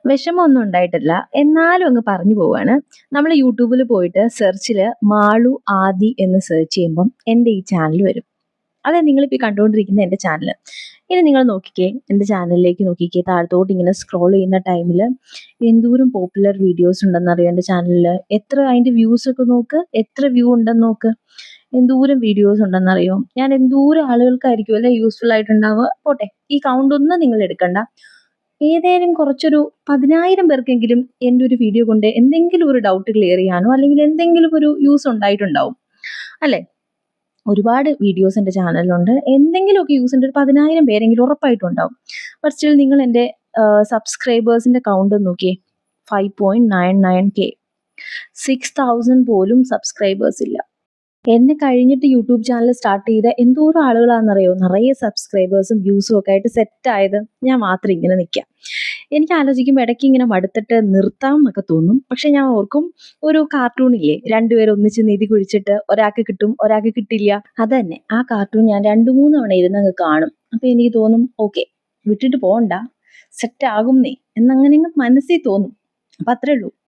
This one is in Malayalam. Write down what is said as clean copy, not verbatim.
വിഷമമൊന്നും ഉണ്ടായിട്ടില്ല. എന്നാലും അങ്ങ് പറഞ്ഞു പോവാണ്. നമ്മൾ യൂട്യൂബിൽ പോയിട്ട് സെർച്ചിൽ മാളു ആദി എന്ന് സെർച്ച് ചെയ്യുമ്പം എൻ്റെ ഈ ചാനൽ വരും. അതെ നിങ്ങളിപ്പോൾ ഈ കണ്ടുകൊണ്ടിരിക്കുന്ന എൻ്റെ ചാനൽ. ഇനി നിങ്ങൾ നോക്കിക്കേ, എൻ്റെ ചാനലിലേക്ക് നോക്കിക്കേ, താഴത്തോട്ട് ഇങ്ങനെ സ്ക്രോൾ ചെയ്യുന്ന ടൈമിൽ എന്തോരം പോപ്പുലർ വീഡിയോസ് ഉണ്ടെന്നറിയോ എൻ്റെ ചാനലിൽ. എത്ര അതിൻ്റെ വ്യൂസ് ഒക്കെ നോക്ക്, എത്ര വ്യൂ ഉണ്ടെന്ന് നോക്ക്. എന്തോരം വീഡിയോസ് ഉണ്ടെന്നറിയോ. ഞാൻ എന്തോരം ആളുകൾക്കായിരിക്കും അല്ലെ യൂസ്ഫുൾ ആയിട്ടുണ്ടാവുക. പോട്ടെ, ഈ കൗണ്ട് ഒന്നും നിങ്ങൾ എടുക്കണ്ട. ഏതേലും കുറച്ചൊരു 10,000 പേർക്കെങ്കിലും എൻ്റെ ഒരു വീഡിയോ കൊണ്ട് എന്തെങ്കിലും ഒരു ഡൗട്ട് ക്ലിയർ ചെയ്യാനോ അല്ലെങ്കിൽ എന്തെങ്കിലും ഒരു യൂസ് ഉണ്ടായിട്ടുണ്ടാവും അല്ലേ. ഒരുപാട് വീഡിയോസ് എൻ്റെ ചാനലിലുണ്ട്. എന്തെങ്കിലുമൊക്കെ യൂസിൻ്റെ ഒരു 10,000 പേരെങ്കിലും ഉറപ്പായിട്ടും ഉണ്ടാവും. ബട്ട് സ്റ്റിൽ നിങ്ങൾ എൻ്റെ സബ്സ്ക്രൈബേഴ്സിൻ്റെ കൗണ്ട് നോക്കിയേ. 5.99K. 6,000 പോലും സബ്സ്ക്രൈബേഴ്സ് ഇല്ല. എന്നെ കഴിഞ്ഞിട്ട് യൂട്യൂബ് ചാനൽ സ്റ്റാർട്ട് ചെയ്ത എന്തോരം ആളുകളാണെന്നറിയോ നിറയെ സബ്സ്ക്രൈബേഴ്സും വ്യൂസും ഒക്കെ ആയിട്ട് സെറ്റായത്. ഞാൻ മാത്രം ഇങ്ങനെ നിൽക്കാം. എനിക്ക് ആലോചിക്കുമ്പോൾ ഇടയ്ക്ക് ഇങ്ങനെ മടുത്തിട്ട് നിർത്താം എന്നൊക്കെ തോന്നും. പക്ഷെ ഞാൻ ഓർക്കും, ഒരു കാർട്ടൂണില്ലേ, രണ്ടുപേരും ഒന്നിച്ച് നിധി കുഴിച്ചിട്ട് ഒരാൾക്ക് കിട്ടും ഒരാൾക്ക് കിട്ടില്ല. അതന്നെ ആ കാർട്ടൂൺ ഞാൻ 2-3 തവണ ഇരുന്നങ്ങ് കാണും. അപ്പൊ എനിക്ക് തോന്നും, ഓക്കെ വിട്ടിട്ട് പോകണ്ട, സെറ്റ് ആകും നീ എന്നങ്ങനെ മനസ്സിൽ തോന്നും. അപ്പൊ അത്രേ ഉള്ളൂ.